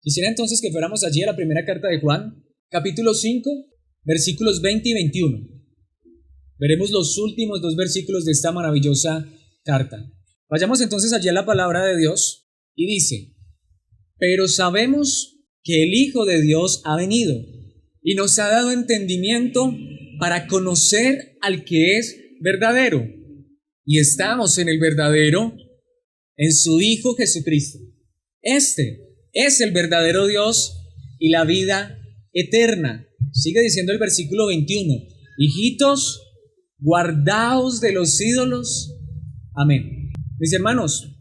Quisiera entonces que fuéramos allí a la primera carta de Juan, capítulo 5, versículos 20 y 21. Veremos los últimos dos versículos de esta maravillosa carta. Vayamos entonces allí a la palabra de Dios y dice: pero sabemos que el Hijo de Dios ha venido y nos ha dado entendimiento para conocer al que es verdadero. Y estamos en el verdadero, en su Hijo Jesucristo. Este es el verdadero Dios y la vida eterna. Sigue diciendo el versículo 21. Hijitos, guardaos de los ídolos. Amén. Mis hermanos,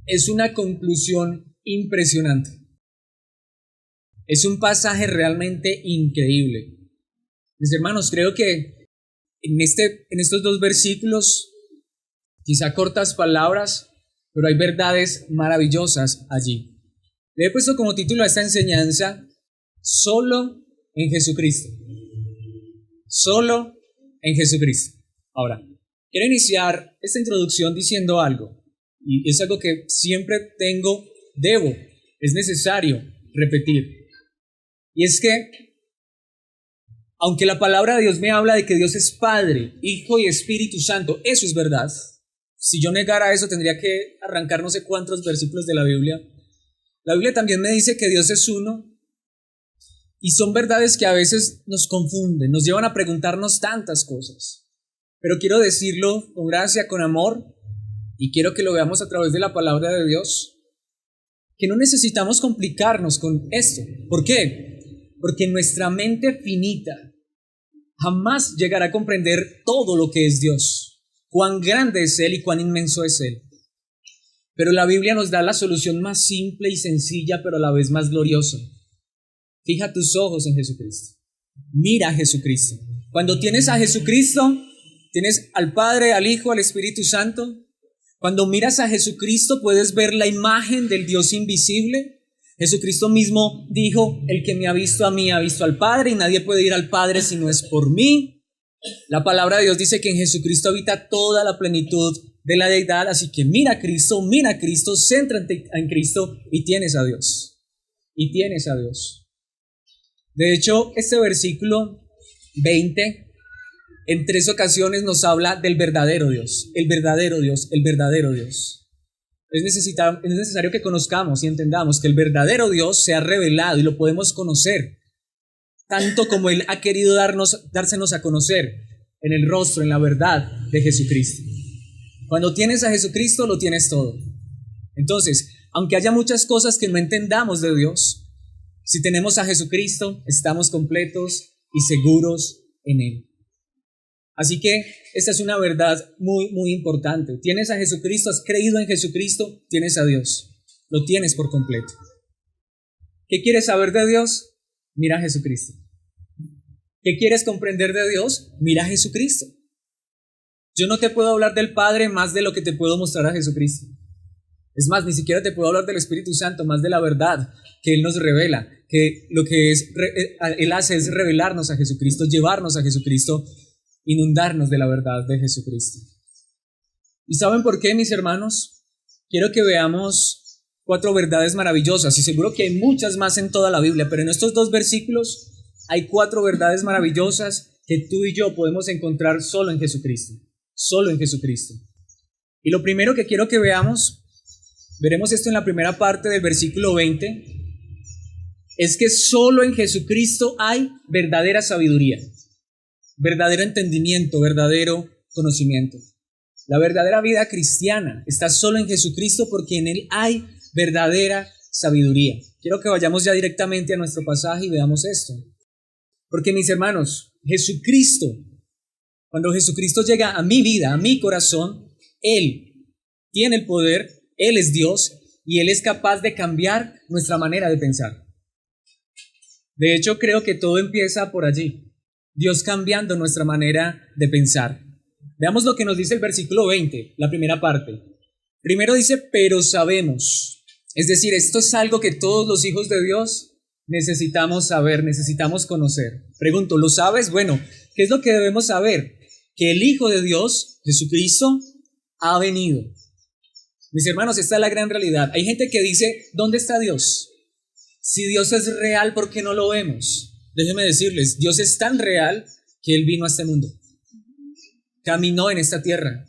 es una conclusión impresionante. Es un pasaje realmente increíble. Mis hermanos, creo que en estos dos versículos, quizá cortas palabras, pero hay verdades maravillosas allí. Le he puesto como título a esta enseñanza: solo en Jesucristo. Solo en Jesucristo. Ahora, quiero iniciar esta introducción diciendo algo, y es algo que siempre es necesario repetir. Y es que, aunque la palabra de Dios me habla de que Dios es Padre, Hijo y Espíritu Santo, eso es verdad. Si yo negara eso, tendría que arrancar no sé cuántos versículos de la Biblia. La Biblia también me dice que Dios es uno, y son verdades que a veces nos confunden, nos llevan a preguntarnos tantas cosas. Pero quiero decirlo con gracia, con amor, y quiero que lo veamos a través de la palabra de Dios, que no necesitamos complicarnos con esto. ¿Por qué? Porque nuestra mente finita jamás llegará a comprender todo lo que es Dios, cuán grande es Él y cuán inmenso es Él. Pero la Biblia nos da la solución más simple y sencilla, pero a la vez más gloriosa. Fija tus ojos en Jesucristo. Mira a Jesucristo. Cuando tienes a Jesucristo, tienes al Padre, al Hijo, al Espíritu Santo. Cuando miras a Jesucristo, puedes ver la imagen del Dios invisible. Jesucristo mismo dijo: el que me ha visto a mí ha visto al Padre, y nadie puede ir al Padre si no es por mí. La palabra de Dios dice que en Jesucristo habita toda la plenitud de la deidad, así que mira a Cristo, céntrate en Cristo y tienes a Dios. Y tienes a Dios. De hecho, este versículo 20 en 3 ocasiones nos habla del verdadero Dios, el verdadero Dios, el verdadero Dios. Es necesario que conozcamos y entendamos que el verdadero Dios se ha revelado y lo podemos conocer, tanto como Él ha querido dársenos a conocer en el rostro, en la verdad de Jesucristo. Cuando tienes a Jesucristo, lo tienes todo. Entonces, aunque haya muchas cosas que no entendamos de Dios, si tenemos a Jesucristo, estamos completos y seguros en Él. Así que esta es una verdad muy, muy importante. Tienes a Jesucristo, has creído en Jesucristo, tienes a Dios. Lo tienes por completo. ¿Qué quieres saber de Dios? Mira a Jesucristo. ¿Qué quieres comprender de Dios? Mira a Jesucristo. Yo no te puedo hablar del Padre más de lo que te puedo mostrar a Jesucristo. Es más, ni siquiera te puedo hablar del Espíritu Santo más de la verdad que Él nos revela, que lo que Él hace es revelarnos a Jesucristo, llevarnos a Jesucristo, inundarnos de la verdad de Jesucristo. ¿Y saben por qué, mis hermanos? Quiero que veamos 4 verdades maravillosas, y seguro que hay muchas más en toda la Biblia, pero en estos 2 versículos hay 4 verdades maravillosas que tú y yo podemos encontrar solo en Jesucristo. Solo en Jesucristo. Y lo primero que quiero que veamos, veremos esto en la primera parte del versículo 20, es que solo en Jesucristo hay verdadera sabiduría, verdadero entendimiento, verdadero conocimiento. La verdadera vida cristiana está solo en Jesucristo, porque en Él hay verdadera sabiduría. Quiero que vayamos ya directamente a nuestro pasaje y veamos esto. Porque, mis hermanos, cuando Jesucristo llega a mi vida, a mi corazón, Él tiene el poder, Él es Dios y Él es capaz de cambiar nuestra manera de pensar. De hecho, creo que todo empieza por allí. Dios cambiando nuestra manera de pensar. Veamos lo que nos dice el versículo 20, la primera parte. Primero dice: pero sabemos. Es decir, esto es algo que todos los hijos de Dios necesitamos saber, necesitamos conocer. Pregunto, ¿lo sabes? Bueno, ¿qué es lo que debemos saber? Que el Hijo de Dios, Jesucristo, ha venido. Mis hermanos, esta es la gran realidad. Hay gente que dice, ¿dónde está Dios? Si Dios es real, ¿por qué no lo vemos? Déjenme decirles, Dios es tan real que Él vino a este mundo. Caminó en esta tierra.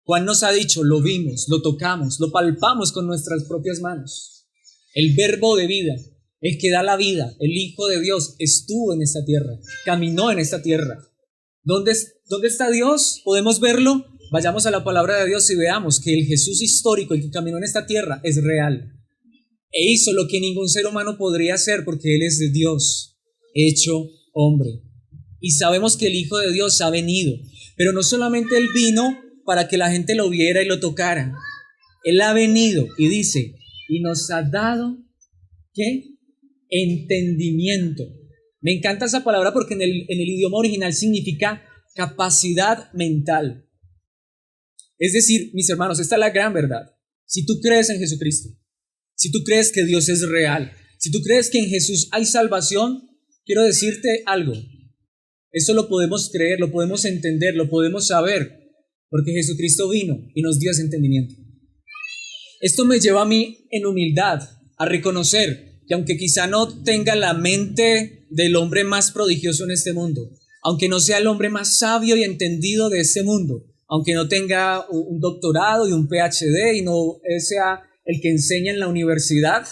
Juan nos ha dicho, lo vimos, lo tocamos, lo palpamos con nuestras propias manos. El verbo de vida, el que da la vida, el Hijo de Dios, estuvo en esta tierra, caminó en esta tierra. ¿Dónde está Dios? ¿Podemos verlo? Vayamos a la palabra de Dios y veamos que el Jesús histórico, el que caminó en esta tierra, es real. E hizo lo que ningún ser humano podría hacer porque Él es de Dios, hecho hombre. Y sabemos que el Hijo de Dios ha venido, pero no solamente Él vino para que la gente lo viera y lo tocara. Él ha venido y dice, y nos ha dado, ¿qué? Entendimiento. Me encanta esa palabra porque en el idioma original significa capacidad mental. Es decir, mis hermanos, esta es la gran verdad. Si tú crees en Jesucristo, si tú crees que Dios es real, si tú crees que en Jesús hay salvación, quiero decirte algo. Eso lo podemos creer, lo podemos entender, lo podemos saber, porque Jesucristo vino y nos dio ese entendimiento. Esto me lleva a mí en humildad a reconocer que aunque quizá no tenga la mente del hombre más prodigioso en este mundo, aunque no sea el hombre más sabio y entendido de este mundo, aunque no tenga un doctorado y un PhD y no sea el que enseña en la universidad,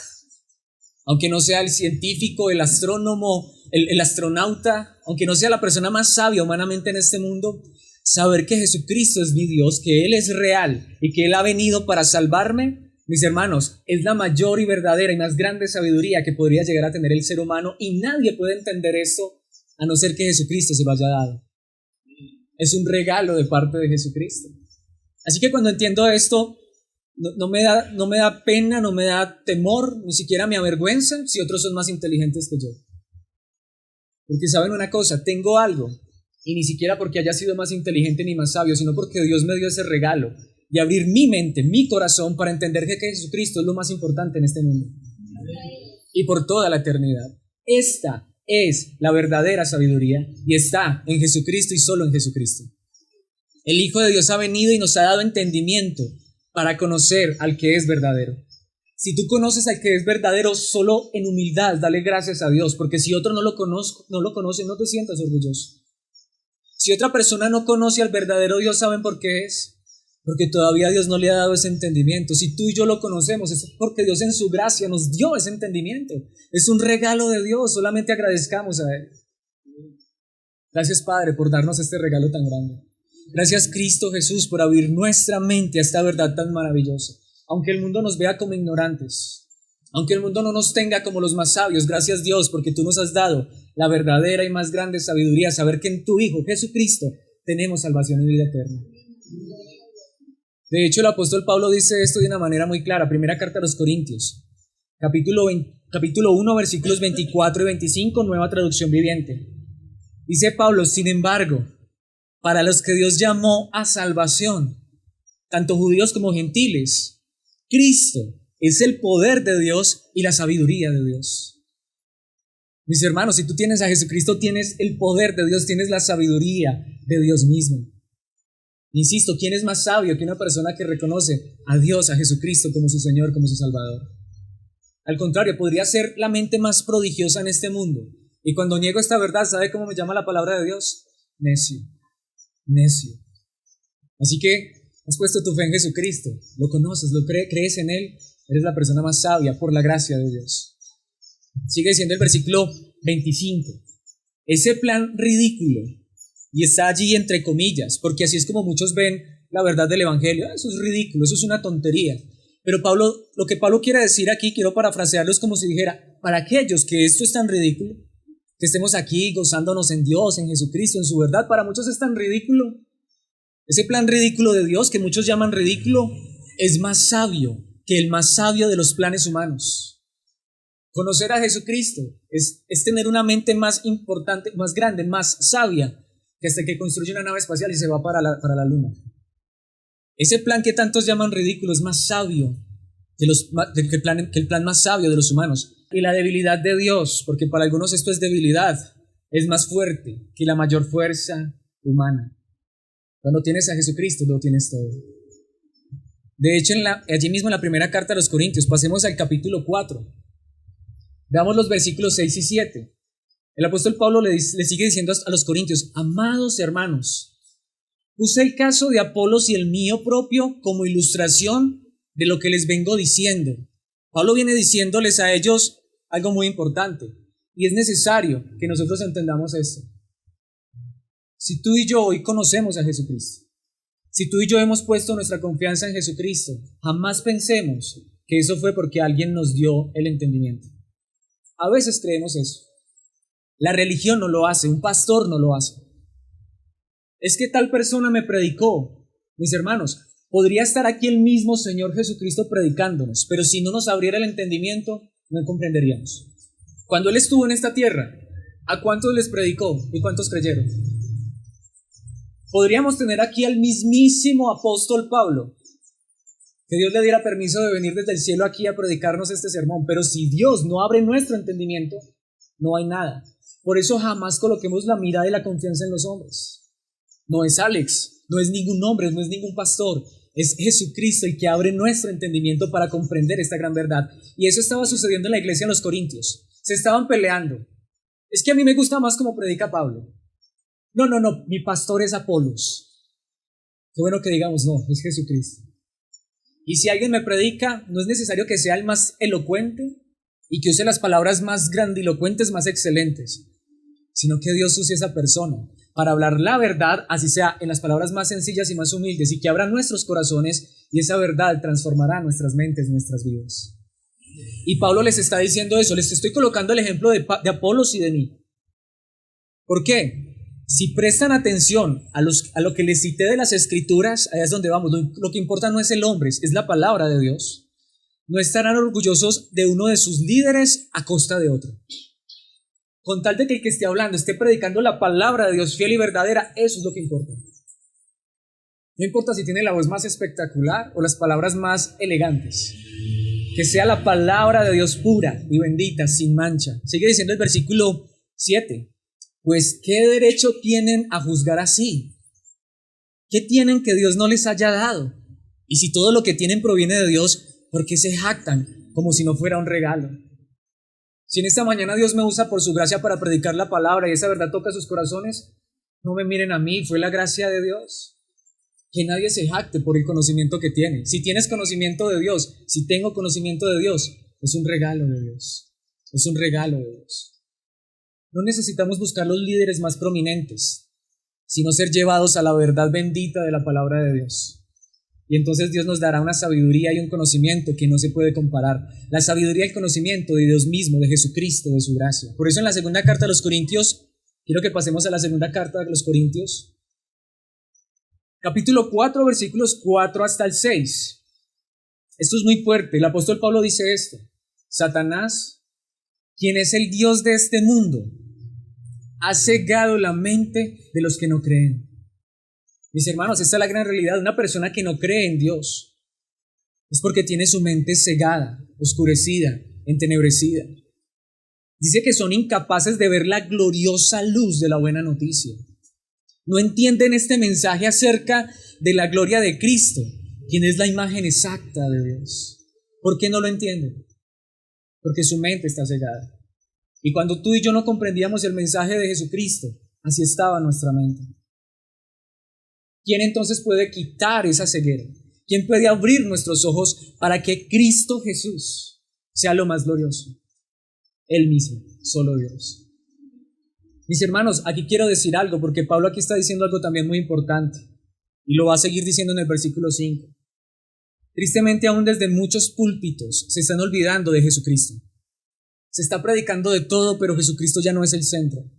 aunque no sea el científico, el astrónomo, el astronauta, aunque no sea la persona más sabia humanamente en este mundo, saber que Jesucristo es mi Dios, que Él es real y que Él ha venido para salvarme, mis hermanos, es la mayor y verdadera y más grande sabiduría que podría llegar a tener el ser humano, y nadie puede entender esto a no ser que Jesucristo se lo haya dado. Es un regalo de parte de Jesucristo. Así que cuando entiendo esto, no me da pena, no me da temor, ni siquiera me avergüenza si otros son más inteligentes que yo. Porque saben una cosa, tengo algo, y ni siquiera porque haya sido más inteligente ni más sabio, sino porque Dios me dio ese regalo de abrir mi mente, mi corazón, para entender que Jesucristo es lo más importante en este mundo y por toda la eternidad. Esta es la verdadera sabiduría y está en Jesucristo y solo en Jesucristo. El Hijo de Dios ha venido y nos ha dado entendimiento para conocer al que es verdadero. Si tú conoces al que es verdadero, solo en humildad dale gracias a Dios, porque si otro no lo conoce, no te sientas orgulloso. Si otra persona no conoce al verdadero Dios, ¿saben por qué es? Porque todavía Dios no le ha dado ese entendimiento. Si tú y yo lo conocemos, es porque Dios en su gracia nos dio ese entendimiento. Es un regalo de Dios, solamente agradezcamos a Él. Gracias, Padre, por darnos este regalo tan grande. Gracias, Cristo Jesús, por abrir nuestra mente a esta verdad tan maravillosa. Aunque el mundo nos vea como ignorantes, aunque el mundo no nos tenga como los más sabios, gracias Dios, porque tú nos has dado la verdadera y más grande sabiduría, saber que en tu Hijo Jesucristo tenemos salvación y vida eterna. De hecho, el apóstol Pablo dice esto de una manera muy clara. Primera carta a los Corintios, capítulo 1, versículos 24 y 25, nueva traducción viviente. Dice Pablo, sin embargo, para los que Dios llamó a salvación, tanto judíos como gentiles, Cristo es el poder de Dios y la sabiduría de Dios. Mis hermanos, si tú tienes a Jesucristo, tienes el poder de Dios, tienes la sabiduría de Dios mismo. Insisto, ¿quién es más sabio que una persona que reconoce a Dios, a Jesucristo como su Señor, como su Salvador? Al contrario, podría ser la mente más prodigiosa en este mundo. Y cuando niego esta verdad, ¿sabe cómo me llama la palabra de Dios? Necio. Necio. Así que has puesto tu fe en Jesucristo, lo conoces, lo crees en Él, eres la persona más sabia por la gracia de Dios. Sigue diciendo el versículo 25. Ese plan ridículo, y está allí entre comillas, porque así es como muchos ven la verdad del Evangelio. Eso es ridículo, eso es una tontería. Pero lo que Pablo quiere decir aquí, quiero parafrasearlo, es como si dijera, para aquellos que esto es tan ridículo, que estemos aquí gozándonos en Dios, en Jesucristo, en su verdad, para muchos es tan ridículo. Ese plan ridículo de Dios, que muchos llaman ridículo, es más sabio que el más sabio de los planes humanos. Conocer a Jesucristo es tener una mente más importante, más grande, más sabia, que hasta que construye una nave espacial y se va para la luna. Ese plan que tantos llaman ridículo es más sabio que el plan más sabio de los humanos. Y la debilidad de Dios, porque para algunos esto es debilidad, es más fuerte que la mayor fuerza humana. Cuando tienes a Jesucristo, lo tienes todo. De hecho, allí mismo en la primera carta a los Corintios, pasemos al capítulo 4. Veamos los versículos 6 y 7. El apóstol Pablo le sigue diciendo a los Corintios: amados hermanos, puse el caso de Apolos y el mío propio como ilustración de lo que les vengo diciendo. Pablo viene diciéndoles a ellos algo muy importante, y es necesario que nosotros entendamos esto. Si tú y yo hoy conocemos a Jesucristo, si tú y yo hemos puesto nuestra confianza en Jesucristo, jamás pensemos que eso fue porque alguien nos dio el entendimiento. A veces creemos eso. La religión no lo hace, un pastor no lo hace. Es que tal persona me predicó. Mis hermanos, podría estar aquí el mismo Señor Jesucristo predicándonos, pero si no nos abriera el entendimiento, no comprenderíamos. Cuando Él estuvo en esta tierra, ¿a cuántos les predicó y cuántos creyeron? Podríamos tener aquí al mismísimo apóstol Pablo, que Dios le diera permiso de venir desde el cielo aquí a predicarnos este sermón, pero si Dios no abre nuestro entendimiento, no hay nada. Por eso jamás coloquemos la mirada y la confianza en los hombres. No es Alex, no es ningún hombre, no es ningún pastor, es Jesucristo el que abre nuestro entendimiento para comprender esta gran verdad. Y eso estaba sucediendo en la iglesia en los Corintios. Se estaban peleando. Es que a mí me gusta más como predica Pablo. No, mi pastor es Apolos. Qué bueno que digamos, no, es Jesucristo. Y si alguien me predica, no es necesario que sea el más elocuente y que use las palabras más grandilocuentes, más excelentes, sino que Dios use a esa persona para hablar la verdad, así sea en las palabras más sencillas y más humildes, y que abra nuestros corazones, y esa verdad transformará nuestras mentes, nuestras vidas. Y Pablo les está diciendo eso. Les estoy colocando el ejemplo de Apolos y de mí. ¿Por qué? Si prestan atención a lo que les cité de las Escrituras, allá es donde vamos. Lo que importa no es el hombre, es la palabra de Dios. No estarán orgullosos de uno de sus líderes a costa de otro. Con tal de que el que esté hablando esté predicando la palabra de Dios fiel y verdadera, eso es lo que importa. No importa si tiene la voz más espectacular o las palabras más elegantes. Que sea la palabra de Dios pura y bendita, sin mancha. Sigue diciendo el versículo 7. Pues, ¿qué derecho tienen a juzgar así? ¿Qué tienen que Dios no les haya dado? Y si todo lo que tienen proviene de Dios, ¿por qué se jactan como si no fuera un regalo? Si en esta mañana Dios me usa por su gracia para predicar la palabra y esa verdad toca sus corazones, no me miren a mí, fue la gracia de Dios. Que nadie se jacte por el conocimiento que tiene. Si tienes conocimiento de Dios, si tengo conocimiento de Dios, es un regalo de Dios. Es un regalo de Dios. No necesitamos buscar los líderes más prominentes, sino ser llevados a la verdad bendita de la palabra de Dios. Y entonces Dios nos dará una sabiduría y un conocimiento que no se puede comparar. La sabiduría y el conocimiento de Dios mismo, de Jesucristo, de su gracia. Por eso en la segunda carta a los Corintios, quiero que pasemos a la segunda carta de los Corintios, capítulo 4, versículos 4 hasta el 6. Esto es muy fuerte. El apóstol Pablo dice esto: Satanás, quien es el Dios de este mundo, ha cegado la mente de los que no creen. Mis hermanos, esta es la gran realidad. Una persona que no cree en Dios es porque tiene su mente cegada, oscurecida, entenebrecida. Dice que son incapaces de ver la gloriosa luz de la buena noticia. No entienden este mensaje acerca de la gloria de Cristo, quien es la imagen exacta de Dios. ¿Por qué no lo entienden? Porque su mente está cegada. Y cuando tú y yo no comprendíamos el mensaje de Jesucristo, así estaba nuestra mente. ¿Quién entonces puede quitar esa ceguera? ¿Quién puede abrir nuestros ojos para que Cristo Jesús sea lo más glorioso? Él mismo, solo Dios. Mis hermanos, aquí quiero decir algo, porque Pablo aquí está diciendo algo también muy importante, y lo va a seguir diciendo en el versículo 5. Tristemente, aún desde muchos púlpitos se están olvidando de Jesucristo. Se está predicando de todo, pero Jesucristo ya no es el centro.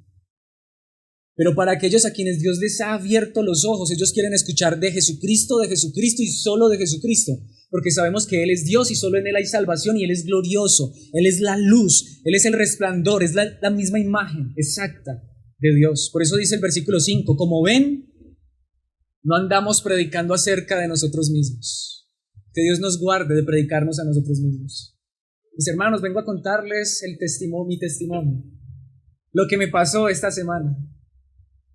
Pero para aquellos a quienes Dios les ha abierto los ojos, ellos quieren escuchar de Jesucristo y solo de Jesucristo, porque sabemos que Él es Dios y solo en Él hay salvación, y Él es glorioso, Él es la luz, Él es el resplandor, es la misma imagen exacta de Dios. Por eso dice el versículo 5, como ven, no andamos predicando acerca de nosotros mismos. Que Dios nos guarde de predicarnos a nosotros mismos. Mis hermanos, vengo a contarles mi testimonio, lo que me pasó esta semana.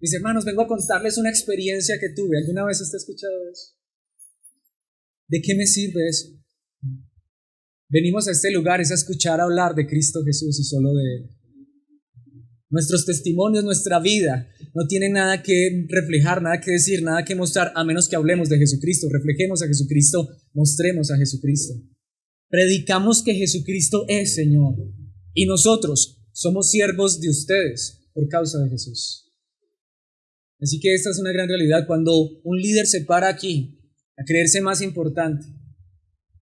Mis hermanos, vengo a contarles una experiencia que tuve. ¿Alguna vez usted ha escuchado eso? ¿De qué me sirve eso? Venimos a este lugar es a escuchar hablar de Cristo Jesús y solo de Él. Nuestros testimonios, nuestra vida, no tienen nada que reflejar, nada que decir, nada que mostrar, a menos que hablemos de Jesucristo, reflejemos a Jesucristo, mostremos a Jesucristo. Predicamos que Jesucristo es Señor y nosotros somos siervos de ustedes por causa de Jesús. Así que esta es una gran realidad cuando un líder se para aquí a creerse más importante.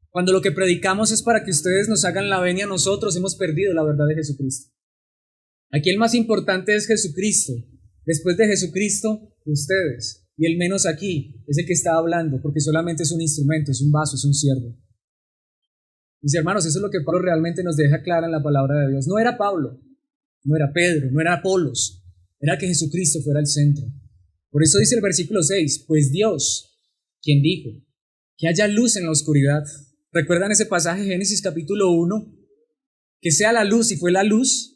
Cuando lo que predicamos es para que ustedes nos hagan la venia, nosotros hemos perdido la verdad de Jesucristo. Aquí el más importante es Jesucristo. Después de Jesucristo, ustedes. Y el menos aquí es el que está hablando, porque solamente es un instrumento, es un vaso, es un siervo. Mis hermanos, eso es lo que Pablo realmente nos deja clara en la palabra de Dios. No era Pablo, no era Pedro, no era Apolos, era que Jesucristo fuera el centro. Por eso dice el versículo 6, pues Dios, quien dijo que haya luz en la oscuridad. ¿Recuerdan ese pasaje, Génesis capítulo 1? Que sea la luz, y fue la luz.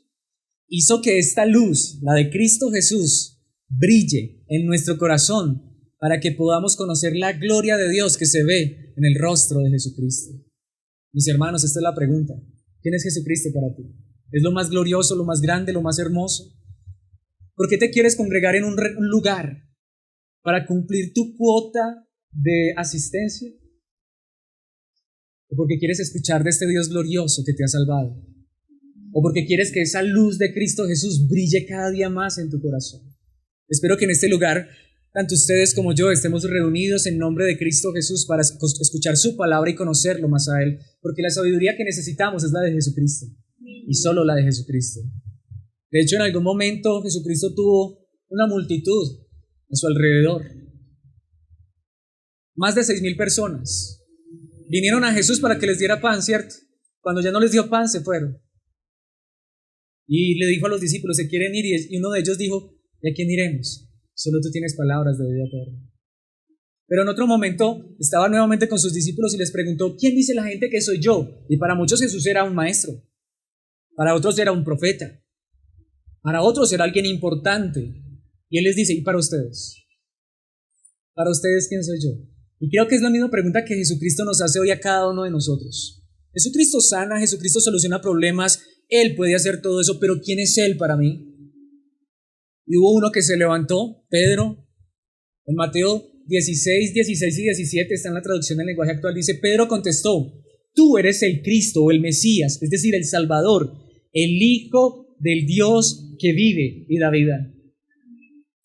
Hizo que esta luz, la de Cristo Jesús, brille en nuestro corazón para que podamos conocer la gloria de Dios que se ve en el rostro de Jesucristo. Mis hermanos, esta es la pregunta. ¿Quién es Jesucristo para ti? ¿Es lo más glorioso, lo más grande, lo más hermoso? ¿Por qué te quieres congregar en un lugar? ¿Para cumplir tu cuota de asistencia? ¿O porque quieres escuchar de este Dios glorioso que te ha salvado? ¿O porque quieres que esa luz de Cristo Jesús brille cada día más en tu corazón? Espero que en este lugar, tanto ustedes como yo, estemos reunidos en nombre de Cristo Jesús para escuchar su palabra y conocerlo más a Él, porque la sabiduría que necesitamos es la de Jesucristo, y solo la de Jesucristo. De hecho, en algún momento Jesucristo tuvo una multitud a su alrededor. Más de 6,000 personas. Vinieron a Jesús para que les diera pan, ¿cierto? Cuando ya no les dio pan, se fueron. Y le dijo a los discípulos, ¿se quieren ir? Y uno de ellos dijo, ¿y a quién iremos? Solo tú tienes palabras de vida eterna. Pero en otro momento estaba nuevamente con sus discípulos y les preguntó, ¿quién dice la gente que soy yo? Y para muchos Jesús era un maestro, para otros era un profeta, para otros era alguien importante. Y Él les dice, ¿y para ustedes? ¿Para ustedes quién soy yo? Y creo que es la misma pregunta que Jesucristo nos hace hoy a cada uno de nosotros. Jesucristo sana, Jesucristo soluciona problemas, Él puede hacer todo eso, pero ¿quién es Él para mí? Y hubo uno que se levantó, Pedro, en Mateo 16 y 17, está en la traducción del lenguaje actual, dice, Pedro contestó, tú eres el Cristo o el Mesías, es decir, el Salvador, el Hijo del Dios que vive y da vida.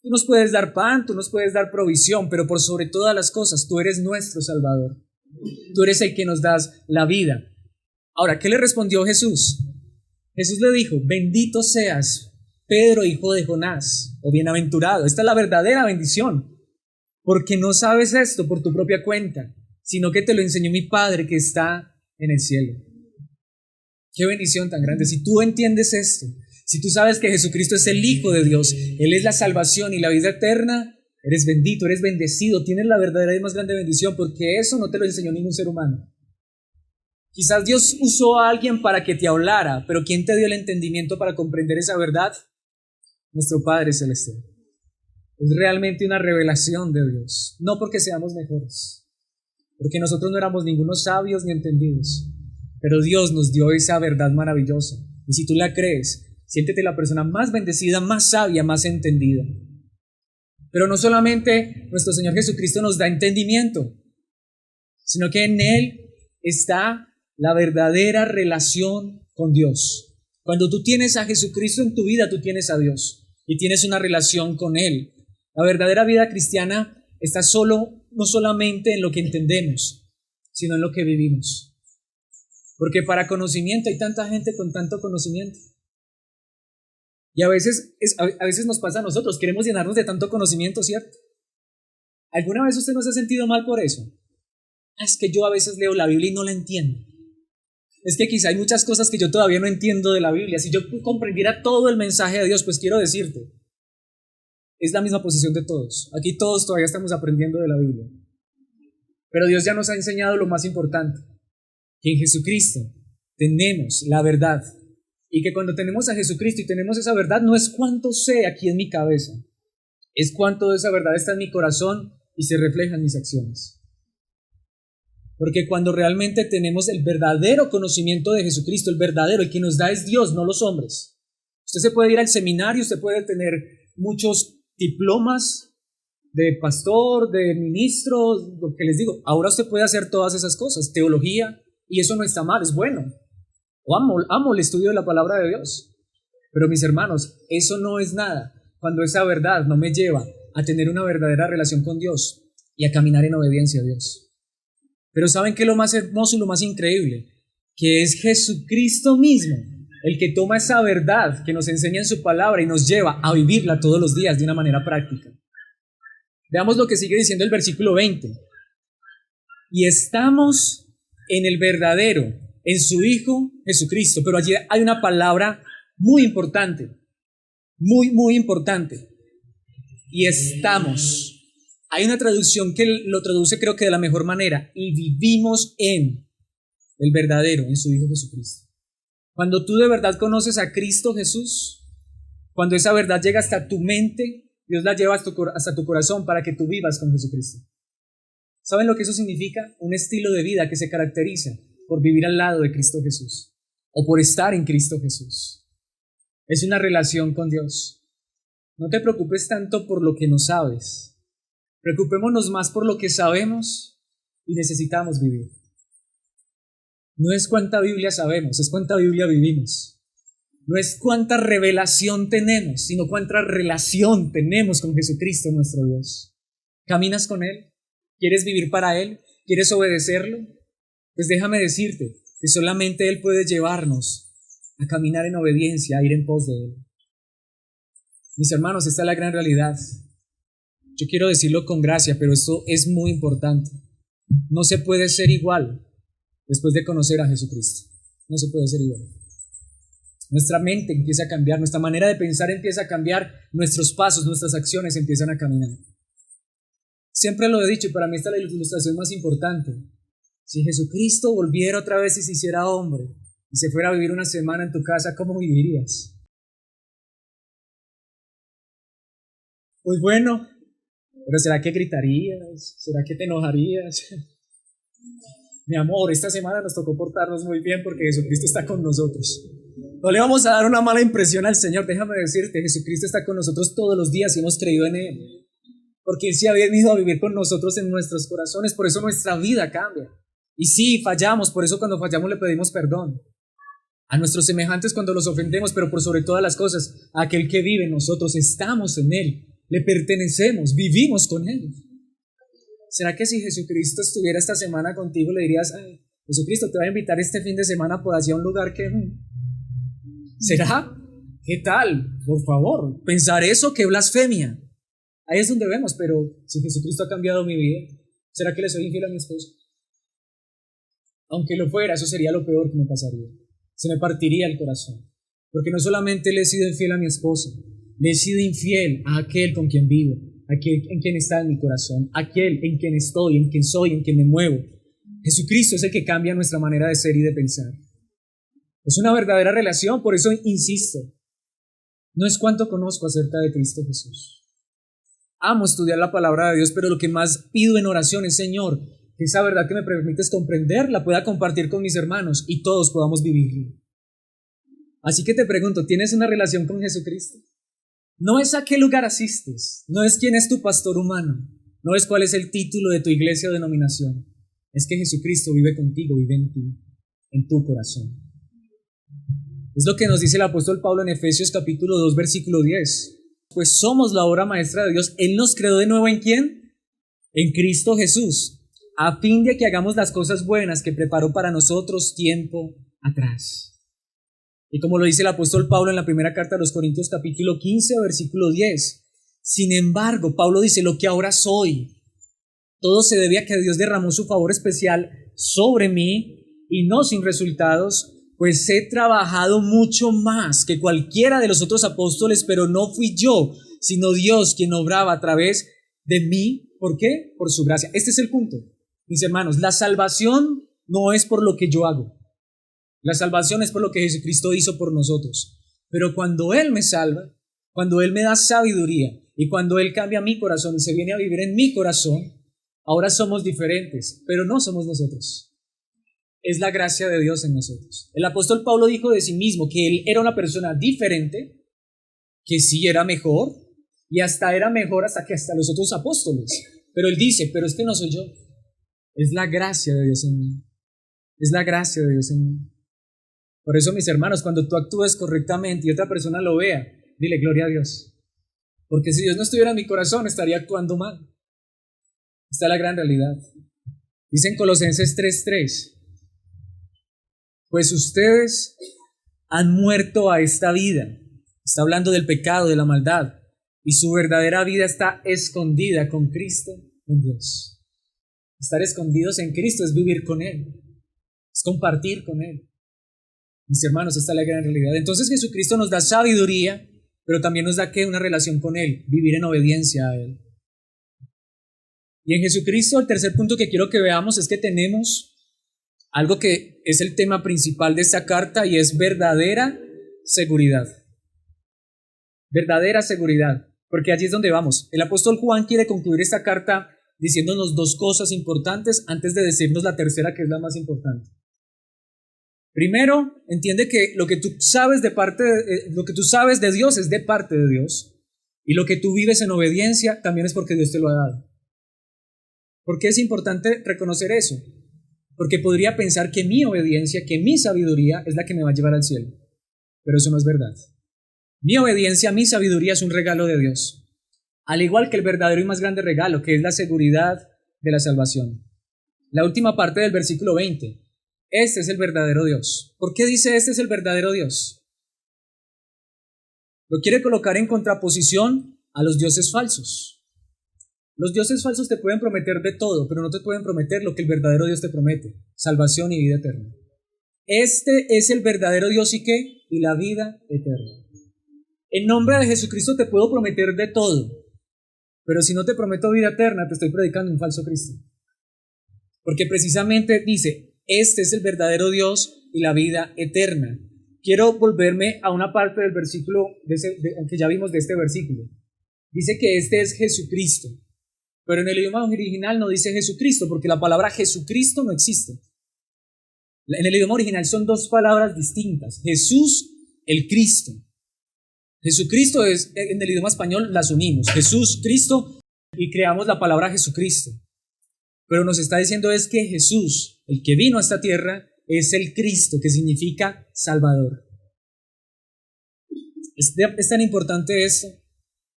Tú nos puedes dar pan, tú nos puedes dar provisión, pero por sobre todas las cosas, tú eres nuestro Salvador. Tú eres el que nos das la vida. Ahora, ¿qué le respondió Jesús? Jesús le dijo, bendito seas, Pedro, hijo de Jonás, o bienaventurado. Esta es la verdadera bendición, porque no sabes esto por tu propia cuenta, sino que te lo enseñó mi Padre que está en el cielo. Qué bendición tan grande. Si tú entiendes esto, si tú sabes que Jesucristo es el Hijo de Dios, Él es la salvación y la vida eterna, eres bendito, eres bendecido, tienes la verdadera y más grande bendición, porque eso no te lo enseñó ningún ser humano. Quizás Dios usó a alguien para que te hablara, pero ¿quién te dio el entendimiento para comprender esa verdad? Nuestro Padre Celestial. Es realmente una revelación de Dios, no porque seamos mejores, porque nosotros no éramos ningunos sabios ni entendidos, pero Dios nos dio esa verdad maravillosa, y si tú la crees, siéntete la persona más bendecida, más sabia, más entendida. Pero no solamente nuestro Señor Jesucristo nos da entendimiento, sino que en Él está la verdadera relación con Dios. Cuando tú tienes a Jesucristo en tu vida, tú tienes a Dios y tienes una relación con Él. La verdadera vida cristiana está no solamente en lo que entendemos, sino en lo que vivimos. Porque para conocimiento hay tanta gente con tanto conocimiento. Y a veces nos pasa a nosotros, queremos llenarnos de tanto conocimiento, ¿cierto? ¿Alguna vez usted no se ha sentido mal por eso? Es que yo a veces leo la Biblia y no la entiendo. Es que quizá hay muchas cosas que yo todavía no entiendo de la Biblia. Si yo comprendiera todo el mensaje de Dios, pues quiero decirte, es la misma posición de todos. Aquí todos todavía estamos aprendiendo de la Biblia. Pero Dios ya nos ha enseñado lo más importante, que en Jesucristo tenemos la verdad. Y que cuando tenemos a Jesucristo y tenemos esa verdad, no es cuánto sé aquí en mi cabeza, es cuánto de esa verdad está en mi corazón y se refleja en mis acciones. Porque cuando realmente tenemos el verdadero conocimiento de Jesucristo, el verdadero, el que nos da es Dios, no los hombres. Usted se puede ir al seminario, usted puede tener muchos diplomas de pastor, de ministro, lo que les digo. Ahora usted puede hacer todas esas cosas, teología, y eso no está mal, es bueno. Amo el estudio de la palabra de Dios. Pero mis hermanos, eso no es nada cuando esa verdad no me lleva a tener una verdadera relación con Dios y a caminar en obediencia a Dios. Pero ¿saben qué es lo más hermoso y lo más increíble? Que es Jesucristo mismo el que toma esa verdad que nos enseña en su palabra y nos lleva a vivirla todos los días de una manera práctica. Veamos lo que sigue diciendo el versículo 20. Y estamos en el verdadero, en su Hijo Jesucristo. Pero allí hay una palabra muy importante, muy importante. Y estamos. Hay una traducción que lo traduce creo que de la mejor manera. Y vivimos en el verdadero, en su Hijo Jesucristo. Cuando tú de verdad conoces a Cristo Jesús, cuando esa verdad llega hasta tu mente, Dios la lleva hasta tu corazón para que tú vivas con Jesucristo. ¿Saben lo que eso significa? Un estilo de vida que se caracteriza por vivir al lado de Cristo Jesús o por estar en Cristo Jesús. Es una relación con Dios. No te preocupes tanto por lo que no sabes. Preocupémonos más por lo que sabemos y necesitamos vivir. No es cuánta Biblia sabemos, es cuánta Biblia vivimos. No es cuánta revelación tenemos, sino cuánta relación tenemos con Jesucristo nuestro Dios. ¿Caminas con Él? ¿Quieres vivir para Él? ¿Quieres obedecerlo? Pues déjame decirte que solamente Él puede llevarnos a caminar en obediencia, a ir en pos de Él. Mis hermanos, esta es la gran realidad. Yo quiero decirlo con gracia, pero esto es muy importante. No se puede ser igual después de conocer a Jesucristo. No se puede ser igual. Nuestra mente empieza a cambiar, nuestra manera de pensar empieza a cambiar, nuestros pasos, nuestras acciones empiezan a caminar. Siempre lo he dicho y para mí esta es la ilustración más importante. Si Jesucristo volviera otra vez y se hiciera hombre y se fuera a vivir una semana en tu casa, ¿cómo vivirías? Pues bueno, pero ¿será que gritarías? ¿Será que te enojarías? Mi amor, esta semana nos tocó portarnos muy bien porque Jesucristo está con nosotros. No le vamos a dar una mala impresión al Señor. Déjame decirte, Jesucristo está con nosotros todos los días y hemos creído en Él. Porque Él sí ha venido a vivir con nosotros en nuestros corazones. Por eso nuestra vida cambia. Y sí, fallamos. Por eso cuando fallamos le pedimos perdón. A nuestros semejantes cuando los ofendemos, pero por sobre todas las cosas, a aquel que vive en nosotros, estamos en Él. Le pertenecemos, vivimos con Él. ¿Será que si Jesucristo estuviera esta semana contigo le dirías, ay, Jesucristo te va a invitar este fin de semana por allí a un lugar que... ¿Será? ¿Qué tal? Por favor, pensar eso, qué blasfemia. Ahí es donde vemos, pero si Jesucristo ha cambiado mi vida, ¿será que le soy infiel a mi esposo? Aunque lo fuera, eso sería lo peor que me pasaría. Se me partiría el corazón. Porque no solamente le he sido infiel a mi esposo, le he sido infiel a aquel con quien vivo, aquel en quien está en mi corazón, aquel en quien estoy, en quien soy, en quien me muevo. Jesucristo es el que cambia nuestra manera de ser y de pensar. Es una verdadera relación, por eso insisto. No es cuánto conozco acerca de Cristo Jesús. Amo estudiar la palabra de Dios, pero lo que más pido en oración es, Señor, que esa verdad que me permites comprender la pueda compartir con mis hermanos y todos podamos vivirla. Así que te pregunto, ¿tienes una relación con Jesucristo? No es a qué lugar asistes, no es quién es tu pastor humano, no es cuál es el título de tu iglesia o denominación, es que Jesucristo vive contigo, vive en ti, en tu corazón. Es lo que nos dice el apóstol Pablo en Efesios capítulo 2, versículo 10. Pues somos la obra maestra de Dios. Él nos creó de nuevo ¿en quién? En Cristo Jesús, a fin de que hagamos las cosas buenas que preparó para nosotros tiempo atrás. Y como lo dice el apóstol Pablo en la primera carta a los Corintios capítulo 15, versículo 10. Sin embargo, Pablo dice, lo que ahora soy, todo se debe a que Dios derramó su favor especial sobre mí y no sin resultados, pues he trabajado mucho más que cualquiera de los otros apóstoles, pero no fui yo, sino Dios quien obraba a través de mí. ¿Por qué? Por su gracia. Este es el punto, mis hermanos. La salvación no es por lo que yo hago. La salvación es por lo que Jesucristo hizo por nosotros. Pero cuando Él me salva, cuando Él me da sabiduría y cuando Él cambia mi corazón y se viene a vivir en mi corazón, Ahora somos diferentes, pero no somos nosotros. Es la gracia de Dios en nosotros. El apóstol Pablo dijo de sí mismo que él era una persona diferente, que sí era mejor, y hasta era mejor hasta los otros apóstoles. Pero él dice, pero es que no soy yo. Es la gracia de Dios en mí. Es la gracia de Dios en mí. Por eso, mis hermanos, cuando tú actúes correctamente y otra persona lo vea, dile gloria a Dios. Porque si Dios no estuviera en mi corazón, estaría actuando mal. Esta es la gran realidad. Dice en Colosenses 3:3, pues ustedes han muerto a esta vida. Está hablando del pecado, de la maldad. Y su verdadera vida está escondida con Cristo en Dios. Estar escondidos en Cristo es vivir con Él. Es compartir con Él. Mis hermanos, esta es la gran realidad. Entonces Jesucristo nos da sabiduría, pero también nos da ¿qué? Una relación con Él, vivir en obediencia a Él. Y en Jesucristo, el tercer punto que quiero que veamos es que tenemos algo que es el tema principal de esta carta y es verdadera seguridad. Verdadera seguridad, porque allí es donde vamos. El apóstol Juan quiere concluir esta carta diciéndonos dos cosas importantes antes de decirnos la tercera, que es la más importante. Primero, entiende que lo que tú sabes lo que tú sabes de Dios es de parte de Dios, y lo que tú vives en obediencia también es porque Dios te lo ha dado. ¿Por qué es importante reconocer eso? Porque podría pensar que mi obediencia, que mi sabiduría es la que me va a llevar al cielo, pero eso no es verdad. Mi obediencia, mi sabiduría es un regalo de Dios, al igual que el verdadero y más grande regalo, que es la seguridad de la salvación. La última parte del versículo 20. Este es el verdadero Dios. ¿Por qué dice este es el verdadero Dios? Lo quiere colocar en contraposición a los dioses falsos. Los dioses falsos te pueden prometer de todo, pero no te pueden prometer lo que el verdadero Dios te promete: salvación y vida eterna. Este es el verdadero Dios y ¿qué? Y la vida eterna. En nombre de Jesucristo te puedo prometer de todo, pero si no te prometo vida eterna, te estoy predicando un falso Cristo. Porque precisamente dice, este es el verdadero Dios y la vida eterna. Quiero volverme a una parte del versículo que ya vimos de este versículo. Dice que este es Jesucristo, pero en el idioma original no dice Jesucristo, porque la palabra Jesucristo no existe. En el idioma original son dos palabras distintas: Jesús, el Cristo. Jesucristo es, en el idioma español las unimos, Jesús, Cristo, y creamos la palabra Jesucristo. Pero nos está diciendo es que Jesús, el que vino a esta tierra, es el Cristo, que significa Salvador. Es tan importante esto.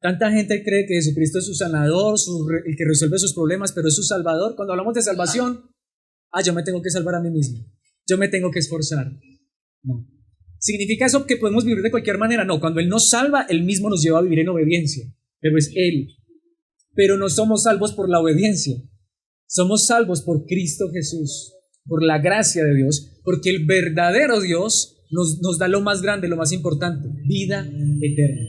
Tanta gente cree que Jesucristo es su sanador, el que resuelve sus problemas, pero es su Salvador. Cuando hablamos de salvación, yo me tengo que salvar a mí mismo, yo me tengo que esforzar. No. ¿Significa eso que podemos vivir de cualquier manera? No, cuando Él nos salva, Él mismo nos lleva a vivir en obediencia, pero es Él. Pero no somos salvos por la obediencia, somos salvos por Cristo Jesús, por la gracia de Dios, porque el verdadero Dios nos da lo más grande, lo más importante: vida eterna.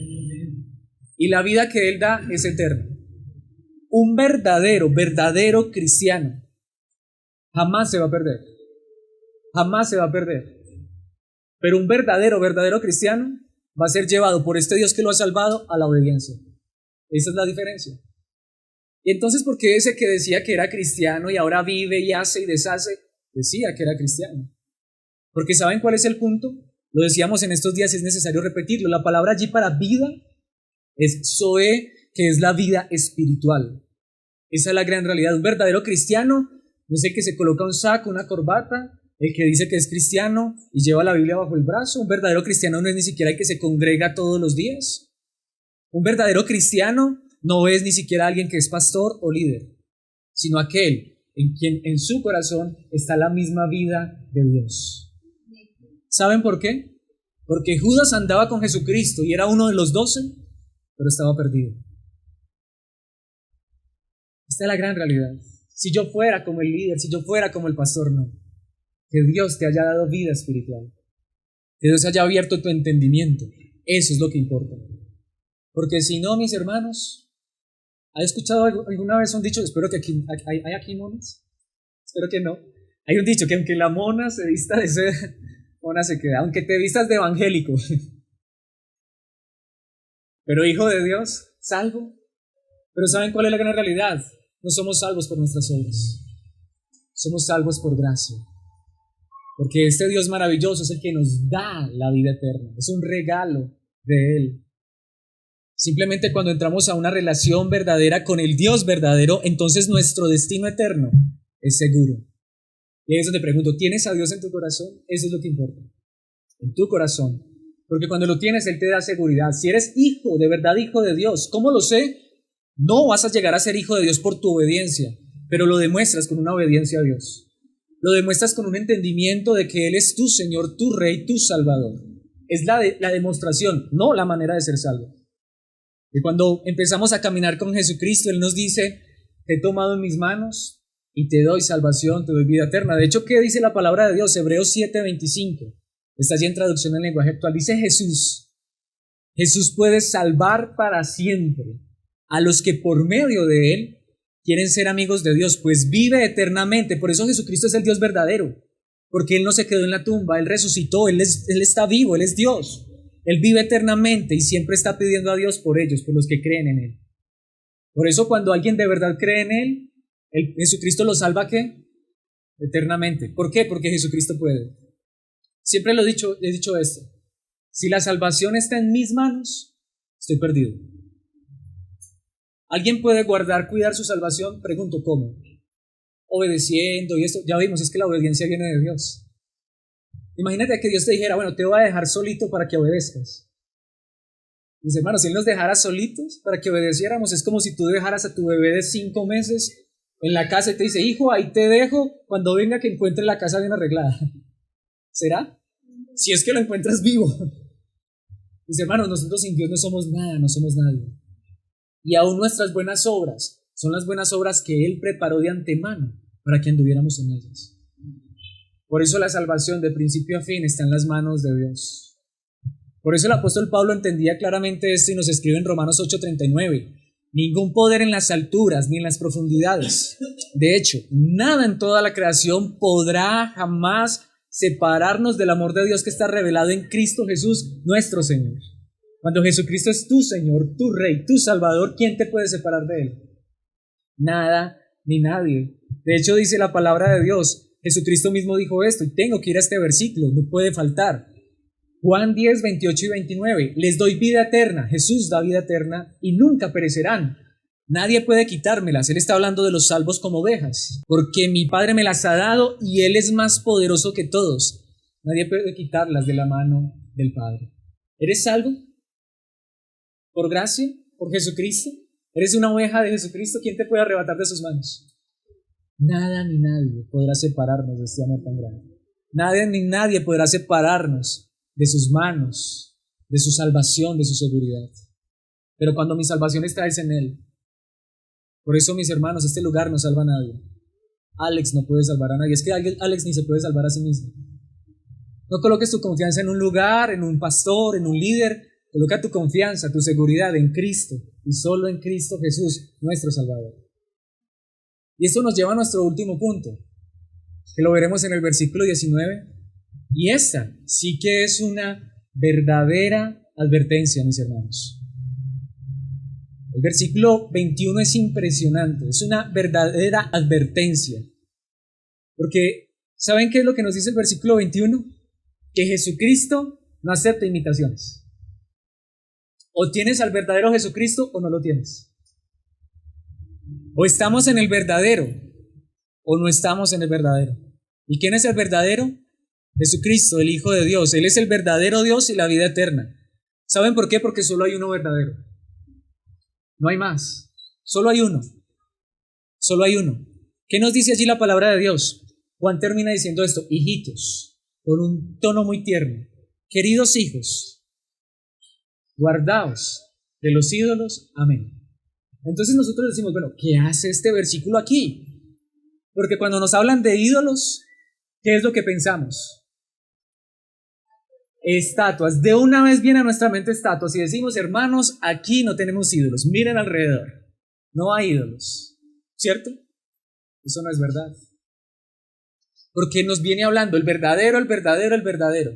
Y la vida que Él da es eterna. Un verdadero cristiano jamás se va a perder, jamás se va a perder. Pero un verdadero cristiano va a ser llevado por este Dios que lo ha salvado a la obediencia. Esa es la diferencia. Y entonces, ¿por qué ese que decía que era cristiano y ahora vive y hace y deshace, decía que era cristiano? Porque ¿saben cuál es el punto? Lo decíamos en estos días y es necesario repetirlo. La palabra allí para vida es Zoe, que es la vida espiritual. Esa es la gran realidad. Un verdadero cristiano no es el que se coloca un saco, una corbata, el que dice que es cristiano y lleva la Biblia bajo el brazo. Un verdadero cristiano no es ni siquiera el que se congrega todos los días. Un verdadero cristiano no es ni siquiera alguien que es pastor o líder, sino aquel en quien en su corazón está la misma vida de Dios. ¿Saben por qué? Porque Judas andaba con Jesucristo y era uno de los 12, pero estaba perdido. Esta es la gran realidad. Si yo fuera como el líder, si yo fuera como el pastor, no. Que Dios te haya dado vida espiritual, que Dios haya abierto tu entendimiento, eso es lo que importa. Porque si no, mis hermanos, ¿has escuchado alguna vez un dicho? Espero que ¿hay aquí monas? Espero que no. Hay un dicho que aunque la mona se vista de ser, mona se queda, aunque te vistas de evangélico, pero hijo de Dios, salvo. Pero ¿saben cuál es la gran realidad? no somos salvos por nuestras obras. Somos salvos por gracia. Porque este Dios maravilloso es el que nos da la vida eterna. Es un regalo de Él. Simplemente cuando entramos a una relación verdadera con el Dios verdadero, entonces nuestro destino eterno es seguro. Y ahí es donde pregunto, ¿tienes a Dios en tu corazón? Eso es lo que importa. En tu corazón. Porque cuando lo tienes, Él te da seguridad. Si eres hijo, de verdad hijo de Dios, ¿cómo lo sé? No vas a llegar a ser hijo de Dios por tu obediencia, pero lo demuestras con una obediencia a Dios. Lo demuestras con un entendimiento de que Él es tu Señor, tu Rey, tu Salvador. Es la demostración, no la manera de ser salvo. Y cuando empezamos a caminar con Jesucristo, Él nos dice, te he tomado en mis manos y te doy salvación, te doy vida eterna. De hecho, ¿qué dice la palabra de Dios? Hebreos 7:25. Está allí en traducción en lenguaje actual. Dice Jesús puede salvar para siempre a los que por medio de Él quieren ser amigos de Dios, pues vive eternamente. Por eso Jesucristo es el Dios verdadero, porque Él no se quedó en la tumba, Él resucitó, Él está vivo, Él es Dios. Él vive eternamente y siempre está pidiendo a Dios por ellos, por los que creen en Él. Por eso cuando alguien de verdad cree en Él, Jesucristo lo salva, ¿qué? Eternamente. ¿Por qué? Porque Jesucristo puede. Siempre he dicho esto. Si la salvación está en mis manos, estoy perdido. ¿Alguien puede cuidar su salvación? Pregunto, ¿cómo? Obedeciendo y esto. Ya vimos, es que la obediencia viene de Dios. Imagínate que Dios te dijera, bueno, te voy a dejar solito para que obedezcas. Mis hermanos, si Él nos dejara solitos para que obedeciéramos, es como si tú dejaras a tu bebé de 5 meses en la casa y te dice, hijo, ahí te dejo cuando venga que encuentre la casa bien arreglada. ¿Será? Si es que lo encuentras vivo. Mis hermanos, nosotros sin Dios no somos nada, no somos nadie. Y aún nuestras buenas obras son las buenas obras que Él preparó de antemano para que anduviéramos en ellas. Por eso la salvación de principio a fin está en las manos de Dios. Por eso el apóstol Pablo entendía claramente esto y nos escribe en Romanos 8:39. Ningún poder en las alturas ni en las profundidades. De hecho, nada en toda la creación podrá jamás separarnos del amor de Dios que está revelado en Cristo Jesús, nuestro Señor. Cuando Jesucristo es tu Señor, tu Rey, tu Salvador, ¿quién te puede separar de Él? Nada ni nadie. De hecho, dice la palabra de Dios, Jesucristo mismo dijo esto, y tengo que ir a este versículo, no puede faltar. Juan 10:28 y 29, les doy vida eterna, Jesús da vida eterna y nunca perecerán. Nadie puede quitármelas. Él está hablando de los salvos como ovejas, porque mi Padre me las ha dado y Él es más poderoso que todos. Nadie puede quitarlas de la mano del Padre. ¿Eres salvo? ¿Por gracia? ¿Por Jesucristo? ¿Eres una oveja de Jesucristo? ¿Quién te puede arrebatar de sus manos? Nada ni nadie podrá separarnos de este amor tan grande. Nadie ni nadie podrá separarnos de sus manos, de su salvación, de su seguridad. Pero cuando mi salvación está en Él. Por eso, mis hermanos, este lugar no salva a nadie. Alex no puede salvar a nadie. Es que Alex ni se puede salvar a sí mismo. No coloques tu confianza en un lugar, en un pastor, en un líder. Coloca tu confianza, tu seguridad en Cristo y solo en Cristo Jesús, nuestro Salvador. Y esto nos lleva a nuestro último punto, que lo veremos en el versículo 19. Y esta sí que es una verdadera advertencia, mis hermanos. El versículo 21 es impresionante, es una verdadera advertencia. Porque, ¿saben qué es lo que nos dice el versículo 21? Que Jesucristo no acepta imitaciones. O tienes al verdadero Jesucristo o no lo tienes. O estamos en el verdadero o no estamos en el verdadero. ¿Y quién es el verdadero? Jesucristo, el Hijo de Dios. Él es el verdadero Dios y la vida eterna. ¿Saben por qué? Porque solo hay uno verdadero. No hay más. Solo hay uno. Solo hay uno. ¿Qué nos dice allí la palabra de Dios? Juan termina diciendo esto, hijitos, con un tono muy tierno. Queridos hijos, guardaos de los ídolos. Amén. Entonces nosotros decimos, bueno, ¿qué hace este versículo aquí? Porque cuando nos hablan de ídolos, ¿qué es lo que pensamos? Estatuas. De una vez viene a nuestra mente estatuas y decimos, hermanos, aquí no tenemos ídolos. Miren alrededor. No hay ídolos. ¿Cierto? Eso no es verdad. Porque nos viene hablando el verdadero, el verdadero, el verdadero.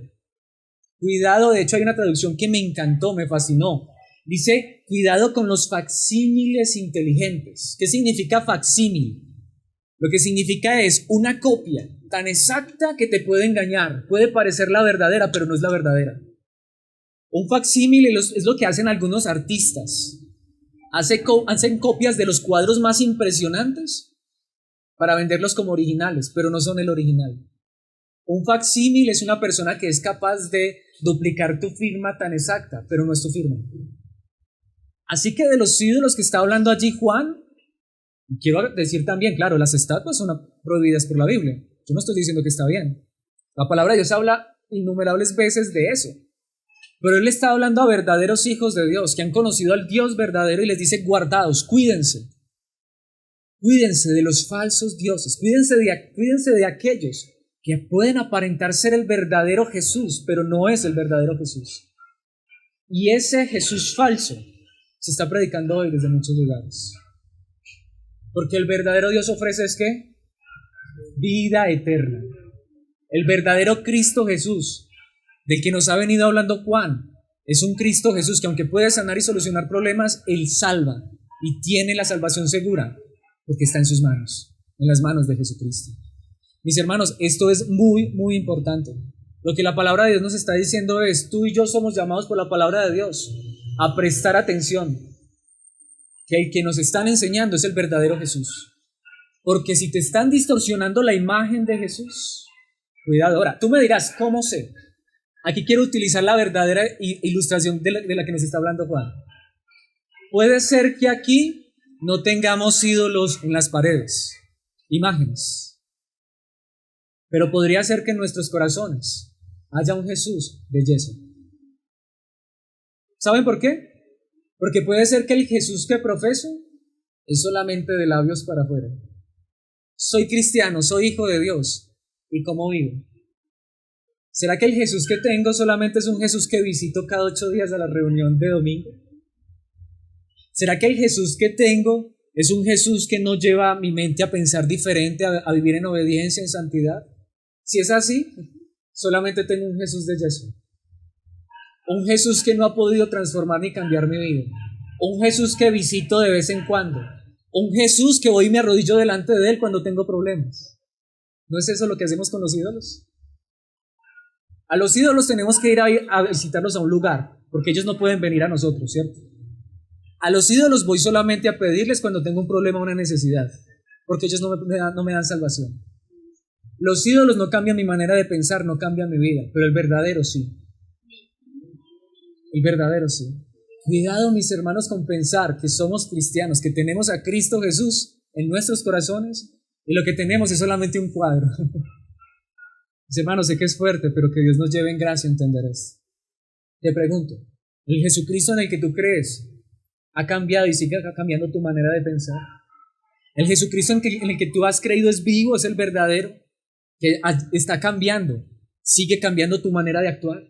Cuidado, de hecho hay una traducción que me encantó, me fascinó. Dice, cuidado con los facsímiles inteligentes. ¿Qué significa facsímil? Lo que significa es una copia tan exacta que te puede engañar. Puede parecer la verdadera, pero no es la verdadera. Un facsímil es lo que hacen algunos artistas. Hacen copias de los cuadros más impresionantes para venderlos como originales, pero no son el original. Un facsímil es una persona que es capaz de duplicar tu firma tan exacta, pero no es tu firma. Así que de los ídolos que está hablando allí Juan, quiero decir también, claro, las estatuas son prohibidas por la Biblia. Yo no estoy diciendo que está bien. La palabra de Dios habla innumerables veces de eso. Pero él está hablando a verdaderos hijos de Dios, que han conocido al Dios verdadero y les dice, guardaos, cuídense. Cuídense de los falsos dioses, cuídense de aquellos que pueden aparentar ser el verdadero Jesús, pero no es el verdadero Jesús. Y ese Jesús falso se está predicando hoy desde muchos lugares. Porque el verdadero Dios ofrece es ¿qué? Vida eterna. El verdadero Cristo Jesús, del que nos ha venido hablando Juan, es un Cristo Jesús que aunque puede sanar y solucionar problemas, Él salva y tiene la salvación segura porque está en sus manos, en las manos de Jesucristo. Mis hermanos, esto es muy, muy importante. Lo que la palabra de Dios nos está diciendo es, tú y yo somos llamados por la palabra de Dios a prestar atención, que el que nos están enseñando es el verdadero Jesús. Porque si te están distorsionando la imagen de Jesús, cuidado. Ahora, tú me dirás, ¿cómo sé? Aquí quiero utilizar la verdadera ilustración de la que nos está hablando Juan. Puede ser que aquí no tengamos ídolos en las paredes, imágenes, pero podría ser que en nuestros corazones haya un Jesús de yeso. ¿Saben por qué? Porque puede ser que el Jesús que profeso es solamente de labios para afuera. Soy cristiano, soy hijo de Dios. ¿Y cómo vivo? ¿Será que el Jesús que tengo solamente es un Jesús que visito cada 8 días a la reunión de domingo? ¿Será que el Jesús que tengo es un Jesús que no lleva mi mente a pensar diferente, a vivir en obediencia, en santidad? Si es así, solamente tengo un Jesús de yeso. Un Jesús que no ha podido transformar ni cambiar mi vida. Un Jesús que visito de vez en cuando. Un Jesús que voy y me arrodillo delante de Él cuando tengo problemas. ¿No es eso lo que hacemos con los ídolos? A los ídolos tenemos que ir a visitarlos a un lugar, porque ellos no pueden venir a nosotros, ¿cierto? A los ídolos voy solamente a pedirles cuando tengo un problema o una necesidad, porque ellos no me dan salvación. Los ídolos no cambian mi manera de pensar, no cambian mi vida, pero el verdadero sí. El verdadero sí. Cuidado, mis hermanos, con pensar que somos cristianos, que tenemos a Cristo Jesús en nuestros corazones y lo que tenemos es solamente un cuadro. Mis hermanos, sé que es fuerte, pero que Dios nos lleve en gracia a entender esto. Te pregunto, ¿el Jesucristo en el que tú crees ha cambiado y sigue cambiando tu manera de pensar? ¿El Jesucristo en el que tú has creído es vivo, es el verdadero, que está cambiando, sigue cambiando tu manera de actuar?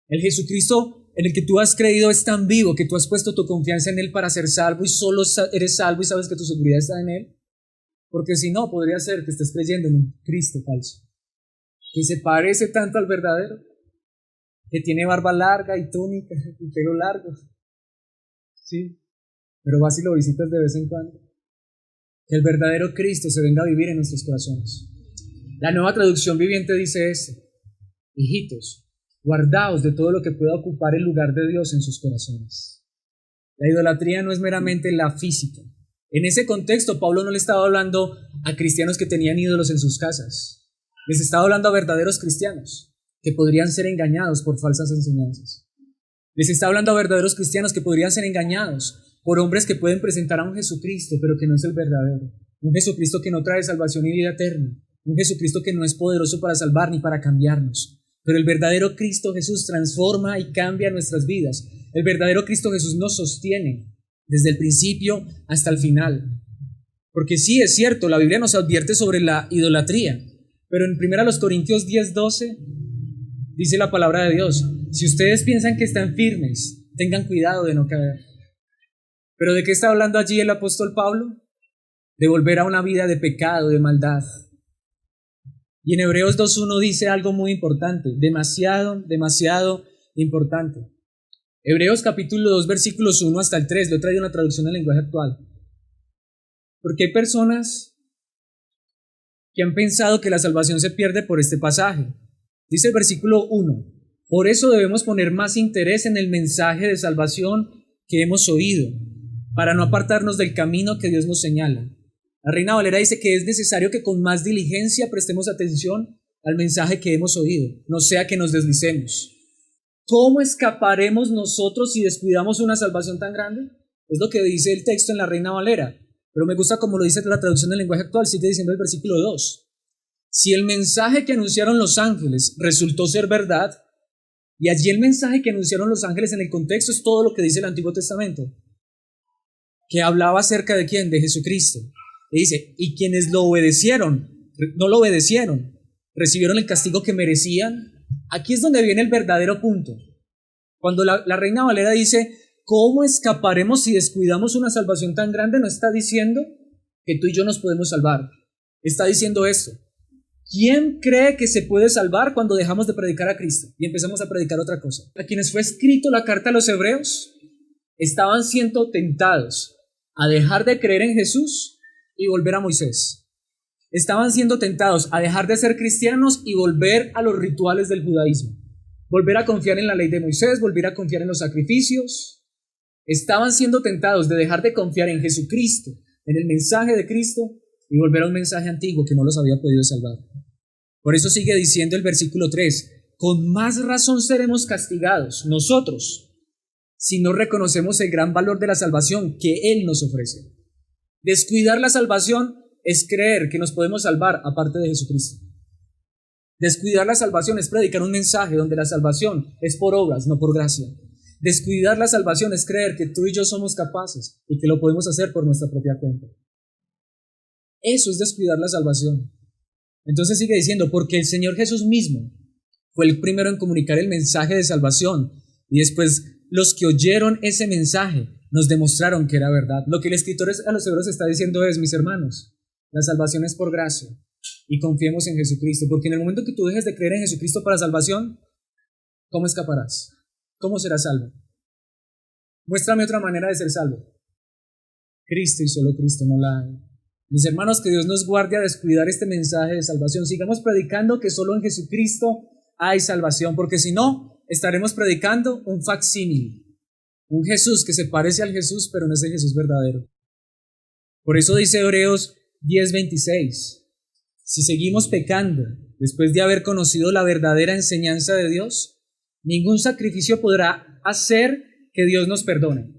¿El Jesucristo en el que tú has creído es tan vivo que tú has puesto tu confianza en Él para ser salvo y solo eres salvo y sabes que tu seguridad está en Él? Porque si no, podría ser que estés creyendo en un Cristo falso, que se parece tanto al verdadero, que tiene barba larga y túnica y pelo largo, sí, pero vas y lo visitas de vez en cuando. Que el verdadero Cristo se venga a vivir en nuestros corazones. La Nueva Traducción Viviente dice esto: hijitos, guardaos de todo lo que pueda ocupar el lugar de Dios en sus corazones. La idolatría no es meramente la física. En ese contexto, Pablo no le estaba hablando a cristianos que tenían ídolos en sus casas. Les estaba hablando a verdaderos cristianos que podrían ser engañados por falsas enseñanzas. Les está hablando a verdaderos cristianos que podrían ser engañados por hombres que pueden presentar a un Jesucristo, pero que no es el verdadero. Un Jesucristo que no trae salvación y vida eterna. Un Jesucristo que no es poderoso para salvar ni para cambiarnos. Pero el verdadero Cristo Jesús transforma y cambia nuestras vidas. El verdadero Cristo Jesús nos sostiene desde el principio hasta el final. Porque sí, es cierto, la Biblia nos advierte sobre la idolatría. Pero en 1 Corintios 10:12 dice la palabra de Dios: si ustedes piensan que están firmes, tengan cuidado de no caer. ¿Pero de qué está hablando allí el apóstol Pablo? De volver a una vida de pecado, de maldad. Y en Hebreos 2:1 dice algo muy importante, demasiado, demasiado importante. Hebreos capítulo 2, versículos 1 hasta el 3, le he traído una traducción al lenguaje actual. Porque hay personas que han pensado que la salvación se pierde por este pasaje. Dice el versículo 1, por eso debemos poner más interés en el mensaje de salvación que hemos oído, para no apartarnos del camino que Dios nos señala. La Reina Valera dice que es necesario que con más diligencia prestemos atención al mensaje que hemos oído, no sea que nos deslicemos. ¿Cómo escaparemos nosotros si descuidamos una salvación tan grande? Es lo que dice el texto en la Reina Valera, pero me gusta como lo dice la traducción del lenguaje actual, sigue diciendo el versículo 2. Si el mensaje que anunciaron los ángeles resultó ser verdad, y allí el mensaje que anunciaron los ángeles en el contexto es todo lo que dice el Antiguo Testamento, que hablaba acerca de ¿quién? De Jesucristo. Y dice, y quienes lo obedecieron, no lo obedecieron, recibieron el castigo que merecían. Aquí es donde viene el verdadero punto. Cuando la Reina Valera dice, ¿cómo escaparemos si descuidamos una salvación tan grande? No está diciendo que tú y yo nos podemos salvar. Está diciendo esto. ¿Quién cree que se puede salvar cuando dejamos de predicar a Cristo y empezamos a predicar otra cosa? A quienes fue escrito la carta a los hebreos, estaban siendo tentados a dejar de creer en Jesús y volver a Moisés. Estaban siendo tentados a dejar de ser cristianos y volver a los rituales del judaísmo. Volver a confiar en la ley de Moisés, volver a confiar en los sacrificios. Estaban siendo tentados de dejar de confiar en Jesucristo, en el mensaje de Cristo, y volver a un mensaje antiguo que no los había podido salvar. Por eso sigue diciendo el versículo 3, con más razón seremos castigados nosotros si no reconocemos el gran valor de la salvación que Él nos ofrece. Descuidar la salvación es creer que nos podemos salvar aparte de Jesucristo. Descuidar la salvación es predicar un mensaje donde la salvación es por obras, no por gracia. Descuidar la salvación es creer que tú y yo somos capaces y que lo podemos hacer por nuestra propia cuenta. Eso es descuidar la salvación. Entonces sigue diciendo, porque el Señor Jesús mismo fue el primero en comunicar el mensaje de salvación y después los que oyeron ese mensaje nos demostraron que era verdad. Lo que el escritor a los hebreos está diciendo es, mis hermanos, la salvación es por gracia y confiemos en Jesucristo, porque en el momento que tú dejes de creer en Jesucristo para salvación, ¿cómo escaparás? ¿Cómo serás salvo? Muéstrame otra manera de ser salvo. Cristo y solo Cristo, no la hay. Mis hermanos, que Dios nos guarde a descuidar este mensaje de salvación. Sigamos predicando que solo en Jesucristo hay salvación, porque si no, estaremos predicando un facsímil, un Jesús que se parece al Jesús, pero no es el Jesús verdadero. Por eso dice Hebreos 10:26, si seguimos pecando después de haber conocido la verdadera enseñanza de Dios, ningún sacrificio podrá hacer que Dios nos perdone.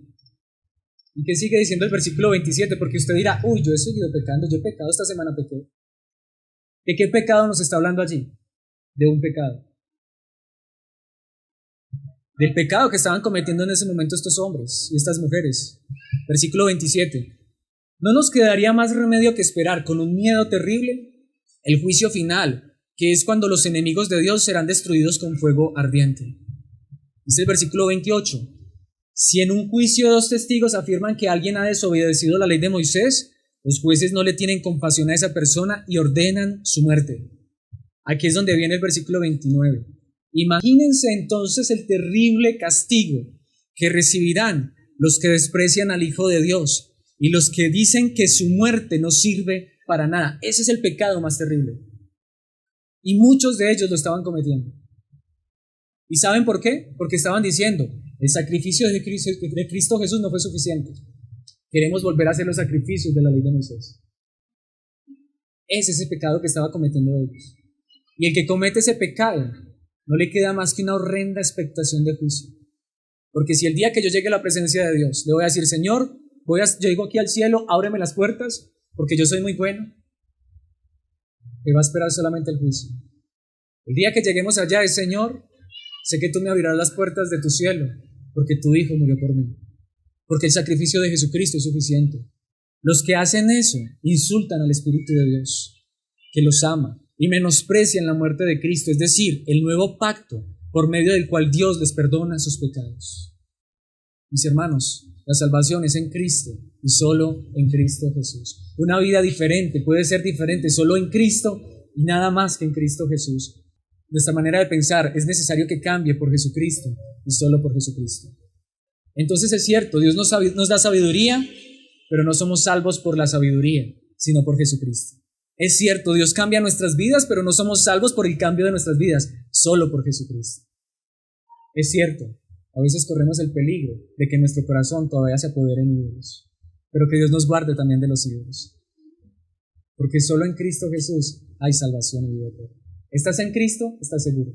¿Y qué sigue diciendo el versículo 27? Porque usted dirá, uy, yo he seguido pecando, yo he pecado, esta semana pequé. ¿De qué pecado nos está hablando allí? De un pecado. Del pecado que estaban cometiendo en ese momento estos hombres y estas mujeres. Versículo 27. ¿No nos quedaría más remedio que esperar con un miedo terrible el juicio final, que es cuando los enemigos de Dios serán destruidos con fuego ardiente? Dice el versículo 28. Si en un juicio dos testigos afirman que alguien ha desobedecido la ley de Moisés, los jueces no le tienen compasión a esa persona y ordenan su muerte. Aquí es donde viene el versículo 29. Imagínense entonces el terrible castigo que recibirán los que desprecian al Hijo de Dios y los que dicen que su muerte no sirve para nada. Ese es el pecado más terrible. Y muchos de ellos lo estaban cometiendo. ¿Y saben por qué? Porque estaban diciendo, el sacrificio de Cristo Jesús no fue suficiente. Queremos volver a hacer los sacrificios de la ley de Moisés. Ese es el pecado que estaba cometiendo ellos. Y el que comete ese pecado no le queda más que una horrenda expectación de juicio. Porque si el día que yo llegue a la presencia de Dios le voy a decir, Señor, yo llego aquí al cielo, ábreme las puertas, porque yo soy muy bueno, me va a esperar solamente el juicio. El día que lleguemos allá es, Señor, sé que tú me abrirás las puertas de tu cielo, porque tu Hijo murió por mí. Porque el sacrificio de Jesucristo es suficiente. Los que hacen eso insultan al Espíritu de Dios, que los ama, y menosprecian la muerte de Cristo, es decir, el nuevo pacto por medio del cual Dios les perdona sus pecados. Mis hermanos, la salvación es en Cristo y solo en Cristo Jesús. Una vida diferente puede ser diferente solo en Cristo y nada más que en Cristo Jesús. Nuestra manera de pensar es necesario que cambie por Jesucristo y solo por Jesucristo. Entonces es cierto, Dios nos da sabiduría, pero no somos salvos por la sabiduría, sino por Jesucristo. Es cierto, Dios cambia nuestras vidas, pero no somos salvos por el cambio de nuestras vidas, solo por Jesucristo. Es cierto, a veces corremos el peligro de que nuestro corazón todavía se apodere en ídolos, pero que Dios nos guarde también de los ídolos. Porque solo en Cristo Jesús hay salvación y vida eterna. ¿Estás en Cristo? ¿Estás seguro?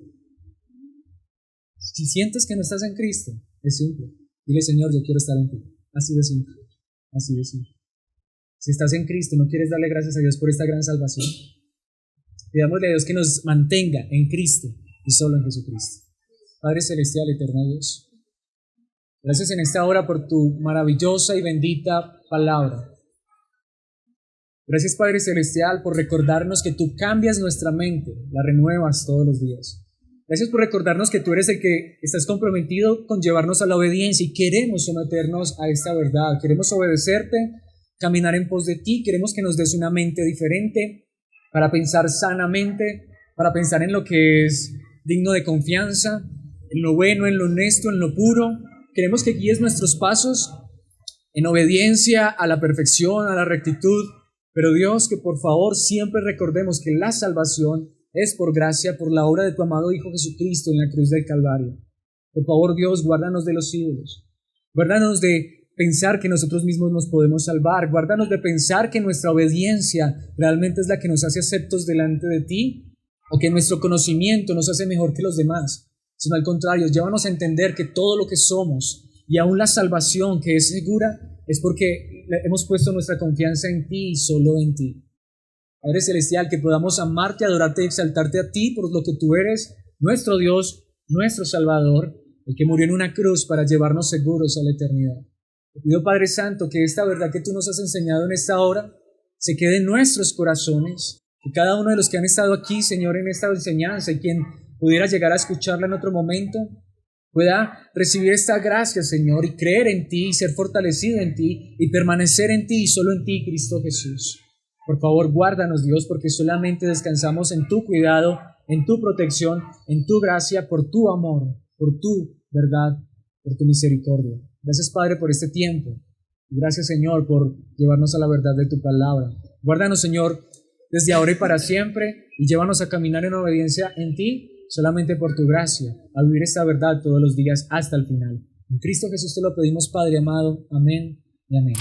Si sientes que no estás en Cristo, es simple. Dile, Señor, yo quiero estar en ti. Así de simple. Así de simple. Si estás en Cristo y no quieres darle gracias a Dios por esta gran salvación, pidámosle a Dios que nos mantenga en Cristo y solo en Jesucristo. Padre celestial, eterno Dios, gracias en esta hora por tu maravillosa y bendita palabra. Gracias, Padre celestial, por recordarnos que tú cambias nuestra mente, la renuevas todos los días. Gracias por recordarnos que tú eres el que estás comprometido con llevarnos a la obediencia y queremos someternos a esta verdad. Queremos obedecerte, caminar en pos de ti. Queremos que nos des una mente diferente para pensar sanamente, para pensar en lo que es digno de confianza, en lo bueno, en lo honesto, en lo puro. Queremos que guíes nuestros pasos en obediencia a la perfección, a la rectitud. Pero Dios, que por favor siempre recordemos que la salvación es por gracia, por la obra de tu amado Hijo Jesucristo en la cruz del Calvario. Por favor, Dios, guárdanos de los ídolos. Guárdanos de pensar que nosotros mismos nos podemos salvar. Guárdanos de pensar que nuestra obediencia realmente es la que nos hace aceptos delante de ti, o que nuestro conocimiento nos hace mejor que los demás. Sino al contrario, llévanos a entender que todo lo que somos y aún la salvación que es segura es porque hemos puesto nuestra confianza en ti y solo en ti. Padre celestial, que podamos amarte, adorarte y exaltarte a ti por lo que tú eres, nuestro Dios, nuestro Salvador, el que murió en una cruz para llevarnos seguros a la eternidad. Te pido, Padre Santo, que esta verdad que tú nos has enseñado en esta hora se quede en nuestros corazones, que cada uno de los que han estado aquí, Señor, en esta enseñanza y quien pudiera llegar a escucharla en otro momento, pueda recibir esta gracia, Señor, y creer en ti, y ser fortalecido en ti, y permanecer en ti y solo en ti, Cristo Jesús. Por favor, guárdanos, Dios, porque solamente descansamos en tu cuidado, en tu protección, en tu gracia, por tu amor, por tu verdad, por tu misericordia. Gracias, Padre, por este tiempo. Gracias, Señor, por llevarnos a la verdad de tu palabra. Guárdanos, Señor, desde ahora y para siempre, y llévanos a caminar en obediencia en ti, solamente por tu gracia, a vivir esta verdad todos los días hasta el final. En Cristo Jesús te lo pedimos, Padre amado. Amén y amén.